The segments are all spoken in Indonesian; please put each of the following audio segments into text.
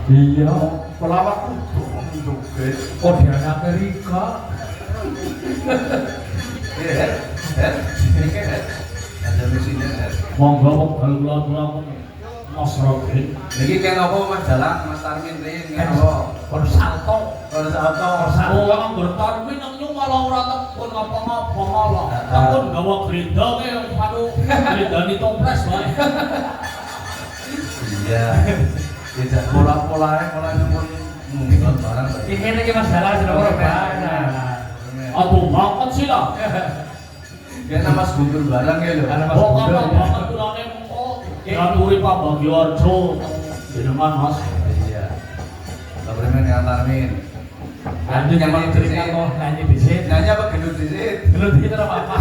Iya, pelawak kudu joget. kok di Amerika. Iya, ini kan ada mesinnya. Monggo wekdal kula aturaken Mas Rogen. Niki kan apa Mas Dalang, Mas Tarmin Rin kan apa? Konsalto. Kalau salto, Oh, anggur tarmin nang nyung malah ora tekun apa-apa malah. Tekun gawa gerinda ke aduh grindani toples bae. iya. Tidak pola-polanya pola nyumun mungkin barang. Ini lagi masalah sudah berubah. Aduh banget sih lah. Ya nama Guntur barang ya lho. Oh, apa banget tulane kok. Ngaturi Pak Bagioarjo. Jenengan Mas. Iya. Kabarnya dengan Tarmin. Lanjut yang mau cerita kok nanya di sini. Nanya apa gendut disit? Belum itu apa?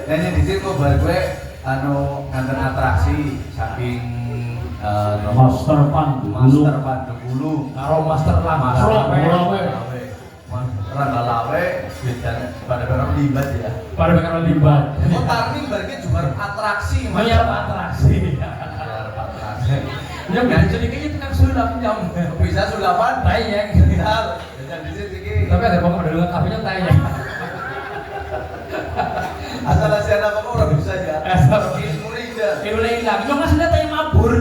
Nanya disit kok bar gue anu nganter atraksi saking Master Pandu Master Pandu Bulu Karo master lama. Ranggalawe dan pada barang libat ya. Pada bakal libat. Oh Tarmin berarti juara atraksi Mas. Banyak atraksi. Juara atraksi. Ya bisa sedikit itu kan sudah jam. Bisa sulapan. Tayang. Dan disit iki. Tapi ada bang udah dengar kafenya tayang. Asal asiana kamu orang bisa ya. Ilmu ninja. Ini udah hilang. Cuma masih ada tayang mabur.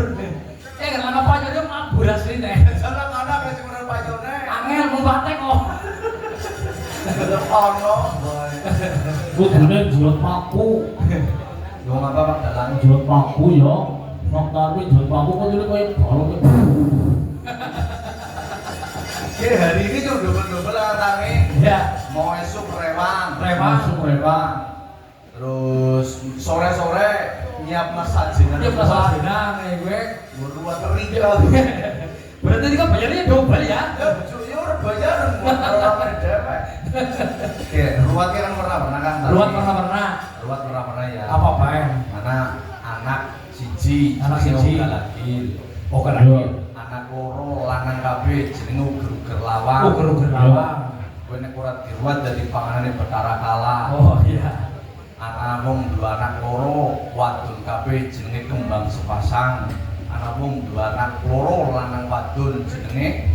Kan lama apa aja mabur aslinya. Sana mana kasih orang pajone. Angel mau batek kok. Ono. kudune jual paku. Yo ngapa Pak Dalang? Jual paku ya. Mak Tarmin jual paku kok jadi koyo baru. Oke, hari ini tuh double-double tangi. Ya. Mau esuk rewang. Rewang. Esuk rewang. Terus sore-sore nyiap masajinan. Dia masalah nih gue. Berdua terigal. Berarti ini kan bayarnya double ya? Ya, ya udah bayaran buat orang dewek. Oke, ruwat kan pernah kan? Ruat pernah. Ruwat pernah ya. Apa Pak? Mana anak siji, Anak jenenge siji. Uga lagi. Oh kan lagi. Anak loro lanang kabeh jenenge Uger Lawang. Uger lawang. Kowe nek ora diruwat dadi panganane Bathara Kala. Oh iya. Anak mung dua anak loro wadon kabeh jenenge Kembang Sepasang. Anak mung dua anak loro lanang wadon jenenge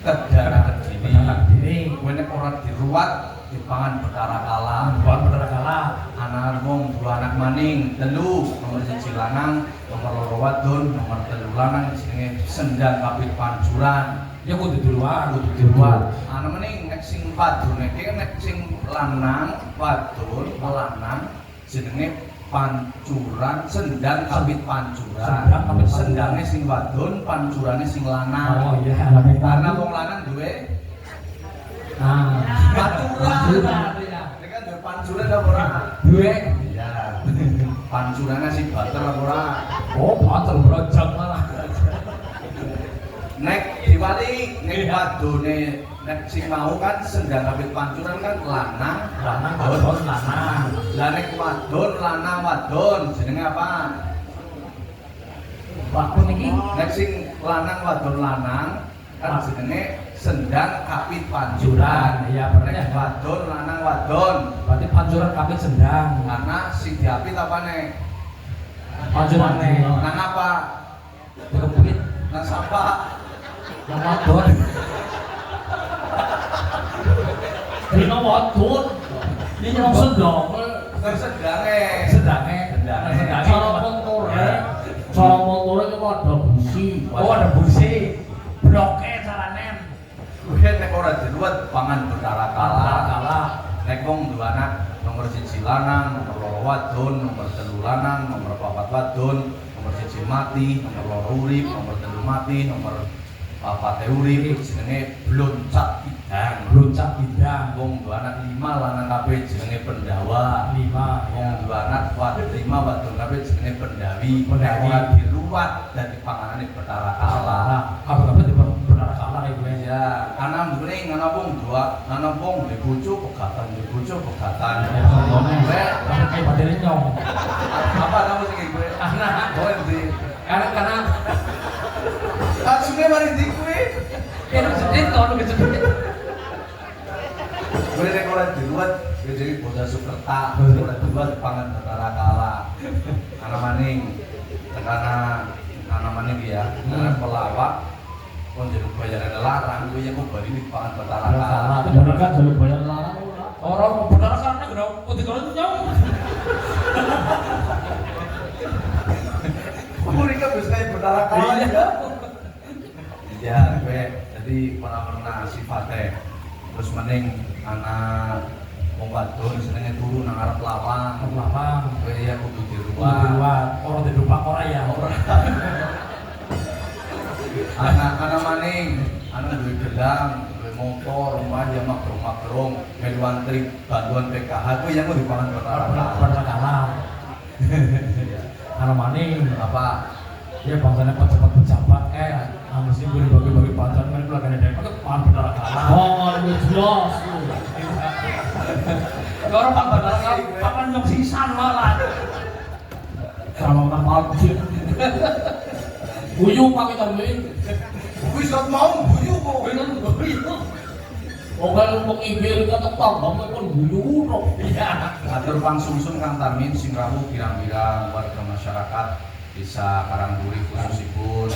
Kedana Kedini. Kowe nek ora diruwat dipangan Bathara Kala. Buat bener kalah. Anak mung dua anak maning telu nomor siji lanang nomor loro wadon nomor telu lanang jenenge Sendang Kapit Panjuran. Ya kudu duluan, kudu Diruwat anak maning nek sing wadone iki nek sing lanang wadon lanang jenenge Pancuran Sendang Kapit Pancuran. Sendang Kapit Pancuran. Sendange sing wadon Pancurane sing lanang. Oh iya. Karena wong lanang duwe Nah. pancuran. Ini kan duwe pancuran apa ora? Gue. Iya. Pancurane sing bater apa ora? Oh batal berajak malah. Nek diwali nek wadone nek sing mau kan Sendang Kapit Pancuran kan lanang Wadon lanang. Lah nek wadon lanang wadon jenenge apa? Waktu niki. Nek sing lanang wadon lanang kan jenenge Sendang Kapit Pancuran. Iya berarti Nek wadon lanang wadon. berarti pancuran kapit sendang. Karena sing diapit apa nek? Pancuran nih. Nang apa? Dikepit. Nang sapa? Yang wadon. Dina wadon. Ini nyong sendok. Nang sedange. Sedangnya. Sedangnya. Cara montore. Cara montore itu ada busi. Oh ada busi. Bloke carane. Kowe nek ora diruwat pangan Bathara Kala. Kalah. Nek wong duwe anak nomor siji lanang, nomor loro wadon, nomor telu lanang, nomor papat wadon, nomor siji mati, nomor loro urip, nomor telu mati, nomor papat urip jenenge Bloncak Bidang. Bloncak bidang. Wong duwe anak 5 lanang kabeh jenenge Pendawa. 5. Wong duwe anak wadon 5 wadon kabeh jenenge Pendawi. Pendawi. Nek ora diruwat dadi panganane Bathara Kala. Apa-apa di benar kalah ya gue. Ya, anak mrene ana wong dua, ana wong duwe bojo pegatan, duwe bojo pegatan. Ya contohnya gue kayak badene nyong. Apa kamu sing gue? Anak. Oh, di. Karena Asune mari di kuwi. itu sedih kalau kecepet. Gue nek ora diruwat, jadi Boda Sukerta, ora diruwat pangan Bathara Kala. Ana maning tekana namanya dia, karena pelawak kon jadi bayaran larang, gue yang mau balik di pangan betara kala. Mereka jalur bayar larang. Orang benar karena gerau putih kalau nyong. Mereka bisa kayak betara kala Iya. ya. Iya, gue jadi pernah sifatnya. Terus mending anak wong wadon senenge turu nang arep lawang. Lapang. Kowe ya kudu di Di luar. luar. Orang di lupa orang ya. Anak maning, anak duwe gelang, duwe motor, rumah ya makrong-makrong, melu antri bantuan PKH kowe yang mau dipangan Orang perkara. kalah. Anak maning. Apa? Ya bangsanya pejabat mesti gue bagi-bagi pacaran kan keluarga dari pakai pan benar kalah. Oh, itu jelas. Orang pan benar kalah, papan nyok sisan malah. Sama kapal kecil. Buyung pakai tambahin. Wis kat mau guyu kok. Buyung. Oke, untuk ibil kata tambang pun buyung kok. Iya. Atur pangsungsung Kang Tarmin sing rawuh pirang-pirang warga masyarakat Desa Karangguri khususipun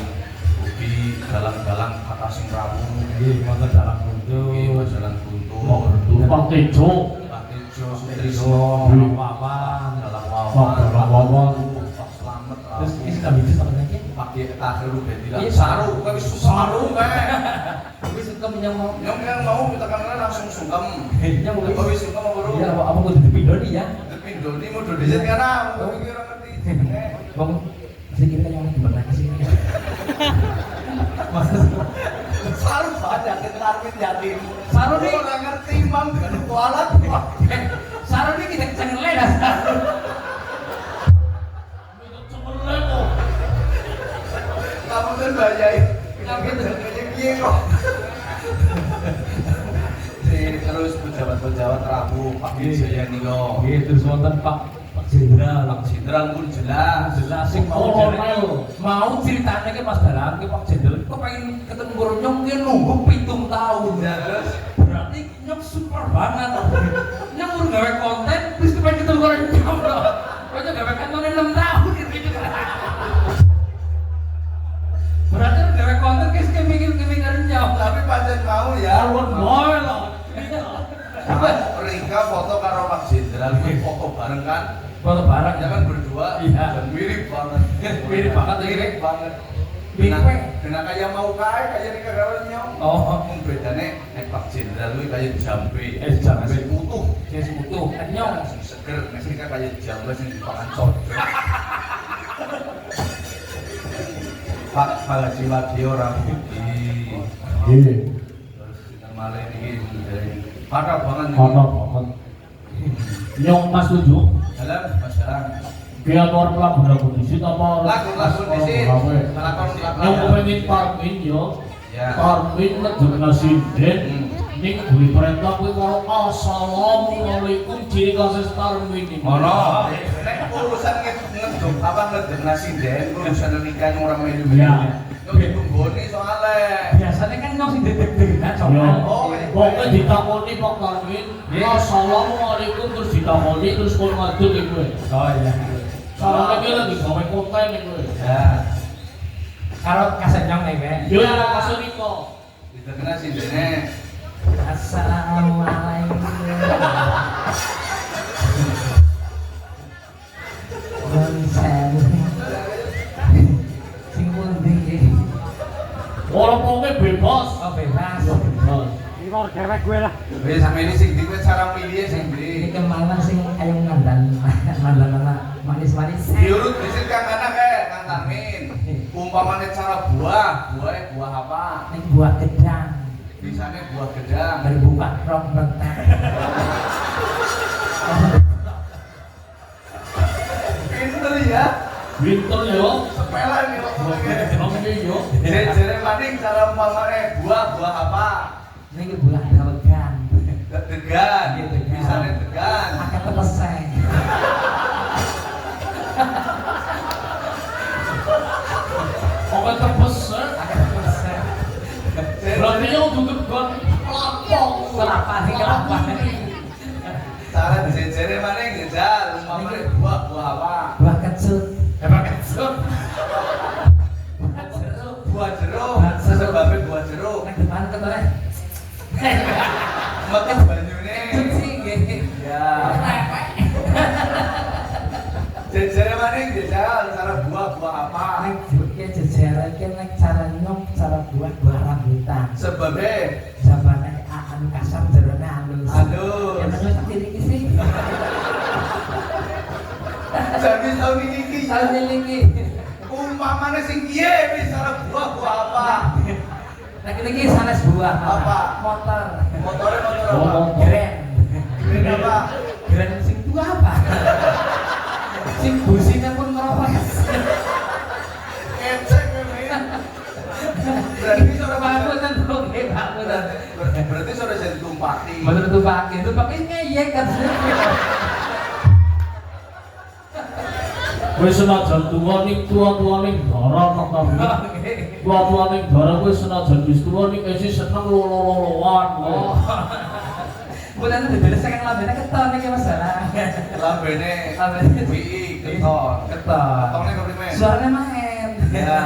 ugi dalang-dalang kata sing rawuh Iya, mau dalam buntu. ugi majalah Guntur Tumpang tejo. Pak Tejo Trisno, Sutrisno Wawan. dalang Dalang wawan Wawan. Pak Slamet Terus ini sudah bisa sama lagi. pakai akhir bedilah Iya, saru kowe wis saru kae Tapi suka punya mau. nyong yang mau kita kan langsung sungkem Yang mau. kowe wis sungkem apa Iya, apa mau di video nih ya? tapi Doni mau do dhisik kana kowe iki ora ngerti jenenge Bang, sedikit yang gimana sih? saru banyak Tarmin yatim Saru nih. ora ngerti mam dengan kualat Saru nih kita jangan leda. Itu cemerlang kok. kamu kan bayai kamu piye kok terus pejabat-pejabat Rabu Pak Wijaya Nino Gitu wonten Pak Jenderal. Pak Jenderal pun jelas Jelas sing mau Kolonel. mau ceritanya ke Mas Dalang ke Pak Jenderal kok pengen ketemu Guru Nyong ki nunggu 7 tahun ya terus berarti Nyong super banget Nyong udah gawe konten terus pengen ketemu Guru Nyong loh kok gawe konten 6 tahun gitu berarti udah gawe konten kayak mikir Nyong tapi pancen mau ya Alun boy lah. Rika foto karo Pak Jenderal ini foto bareng kan foto bareng ya kan berdua Iya. dan mirip banget Mirip banget, ya. mirip banget Mirip, Dena kayak mau kayak Rika karo Nyong oh Mung bedane nek Pak Jenderal kuwi kaya jambe. Jambe. Masih utuh. dia sebutuh Nyong Sing seger, nek Rika kaya jambe sing dipangan codot. Pak Haji Wadio ora budi. Iya. Terus sinten malih niki dari parah banget niki. Mana banget. Nyong mas tuju. Dalam masalah Dia luar pelabuhan lagu di situ apa? lagu di sini. Lakon Yang pengen Parmin yo. Ya. Parmin ngedekna sinden. Ning beli perintah kuwi karo assalamualaikum ciri khas Parmin iki. Ono. Nek urusan ngeduk apa ngeduk nasi den, urusan nikah ora melu-melu. Ya. Yo ditunggoni soalnya. biasanya kan Nyong sing dedek-dedekan Yo. Oh, Pokoknya ditakoni Pak Parmin, assalamualaikum terus ditakoni terus kon ngaduk iku. oh iya Soalnya dia lagi gawe konten iku. Ya. kalau kaset Nyong nih kan Yo ya kasih Riko. Didek nasi dene. Assalamualaikum. Konsen. Sing pundi iki? Ora pokoknya bebas. Oh bebas. Yo bebas. Wis sampe ini sing di cara milih sing Ini di. kemana sing ayo ngandan anak manis-manis. Diurut dhisik Kang anak Kang Tarmin. Umpamane cara buah apa? Ini buah gedang. Bisane buah gedang. Berbuka rok bentar. Pinter ya. Winter yo. Sepele nih kok. Oke yo. Jere maning cara umpamane buah apa? Ini buah dawegan. Degan. Bisane degan. Akeh tepeseng. Oke tebes. Akeh tepeseng. Berarti yo duduk gon lapong. Kelapa sih kelapa. Cara jere maning jajal umpamane buah apa? Buah kecut. Hebat kecut. Metu banyune. Cuci nggih. Ya. Jejer maning jejer cara buah-buah apa? Nek buke jejeran ki nek cara nyok cara buah rambutan. Sebabnya Jabane anu kasar jerone halus. Halus. Ya nang tak iki sih. jadi tahun ini Tahun iki. umpamane sing piye wis cara buah-buah apa? Nek iki sanes buah. Apa? Motor. Motornya motor apa? Oh. Keren. Keren apa? Keren sing tua apa? Sing busine pun ngerokok. Kecek men. Berarti suara Aku kan oke, aku kan. berarti suara jadi tumpati. Bener tuh pakai ngeyek kan. Wis senajan tuwa ning tua-tua ning dara nonton. Tua-tua ning dara wis senajan wis tuwa ning isih seneng lolo-loloan. Oh. Bulan itu beres kan lambene keton iki masalah. Lambene Lambene wii keton. keton. Ketone keprimen? Suaranya main. Ya.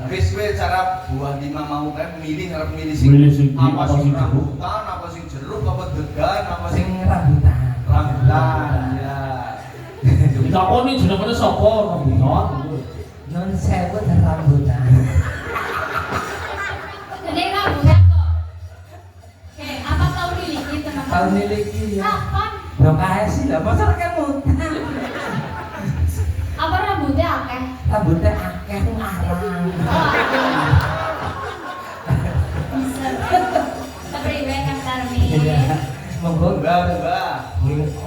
Wis cara buah lima mau kan milih ngarep milih sing Milih sing apa apa sing sing jeruk. rambutan, apa sing jeruk, apa degan, apa Sing sing rambutan. rambutan. Ya. Ditakoni jenenge sapa rambutan. Non sewu dan rambutan. Jadi rambutan kok. Oke, apa tahun ini teman-teman? Tahun ini iki ya. Kapan? Lo kae sih lah, masa kan mutan. Apa rambutnya akeh? Rambutnya akeh arang. Bisa. Kepriwe Kang Tarmi? Iya. Monggo Mbah.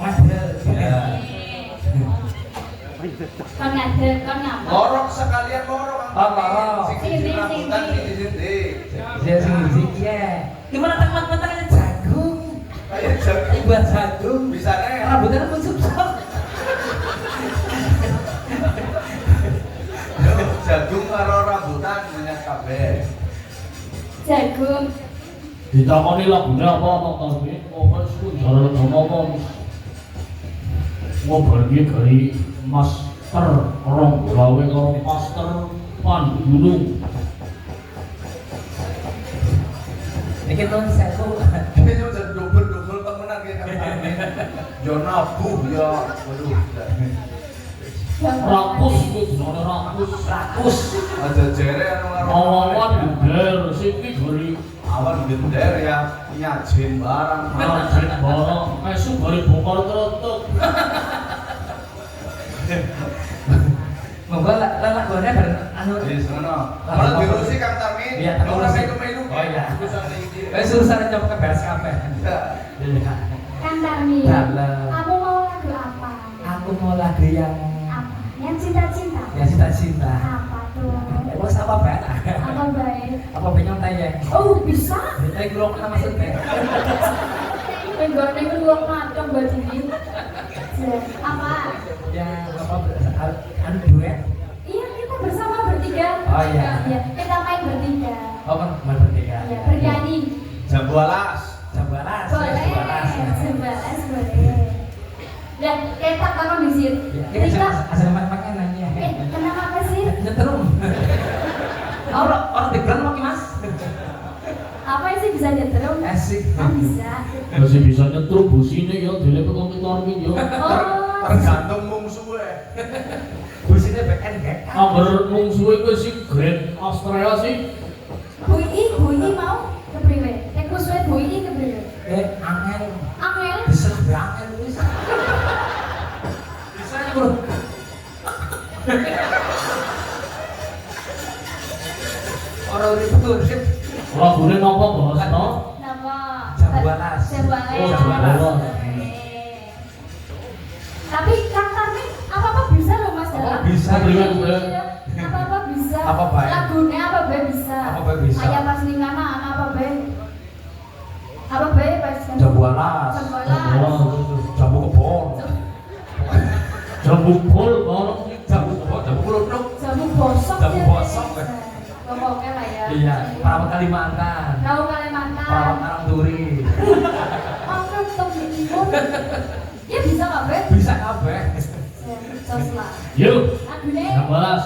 Ada. Ya. Kon ngadeg, kon ngapa? Lorok sekalian lorok. Oh, lorok. Sing di rambutan di sini. Saya sing ya. Gimana teman-teman aja jagung? Kayak jagung. Buat jagung. Bisa nih. Rambutnya pun sukses. Jagung karo rambutan menyat kabeh. Jagung. Ditakoni lagune apa nonton iki. Oh wis ku jaran ngomong. Ngobrol iki gari master orang gawe karo master pandu gunung. Iki tahun sewu. Ini yo jadi double temenan kayak kami. Yo nabuh ya. Waduh. Rakus ku jenenge rakus. Rakus. Aja jere anu karo Awan geder siki gari awan gender ya nyajin barang. Majin barang esuk gari bongkar tretek. Monggo lelak gone bareng anu. Wis ngono. Ora diurusi Kang Tarmin. Iya, Ora diurusi. melu-melu. Oh, iya. Urusan iki. Wis urusan coba ke beres kabeh. Ya. Kang Tarmi. Dalam. Kamu mau lagu apa? Aku mau lagu yang Apa? Yang cinta-cinta. cinta-cinta. Apa tuh? Wes apa bae? Apa baik? Apa pengen tanya? Oh, bisa? Dari kulo kan maksudnya. Penggone keluar macam bajine. Apa? Ya, apa anu duet? Iya, kita bersama bertiga. Oh, iya. Iya, kita main bertiga. Oh, kan bertiga. Iya, bernyanyi. Jambu alas. Jambalas. Boleh, sebelas boleh. Dan kita taruh di sini. Kita Kita, asal makan nanya. kenapa sih? Nyeterum. Orang background mau Mas? Apa sih bisa nyetruk? Asik. Oh, bisa. Masih bisa nyetruk busine ya dhewe kok Tarmin ya. Oh, Tergantung mungsuhe. Busine BN gak? Amber mungsuhe kuwi sing Grand Australia sih. bui mau kepriwe? Musuhnya bui kepriwe? Angel. Angel? Diserah be angel wis. Bisa ya, Bro. Orang urip. Lagune napa Bos? No? Nama? Jambualas. Jambualas. Oh, Jambualas. Oke. Tapi Kang Tarmin apa-apa bisa loh Mas Apa dalam bisa, Iya. Apa-apa bisa. Apa baik? Lagunya apa baik bisa. Apa baik bisa. Ayah pas ningana apa baik. Apa baik pas kan? Jambualas. Jambualas. Jambu kebon. Jambu pol bareng. Jambu kebon, jambu kulunuk. Jamu bosok. Jamu ya, bosok, Mas. Bang. Pokoknya lah ya. Iya, perawat Kalimantan. Tahu Kalimantan. Perawat Karang Turi. Oh, tuh ibu. Ya bisa nggak, Be? Bisa kabeh. Sos lah. Yuk, Lagunya. yang balas.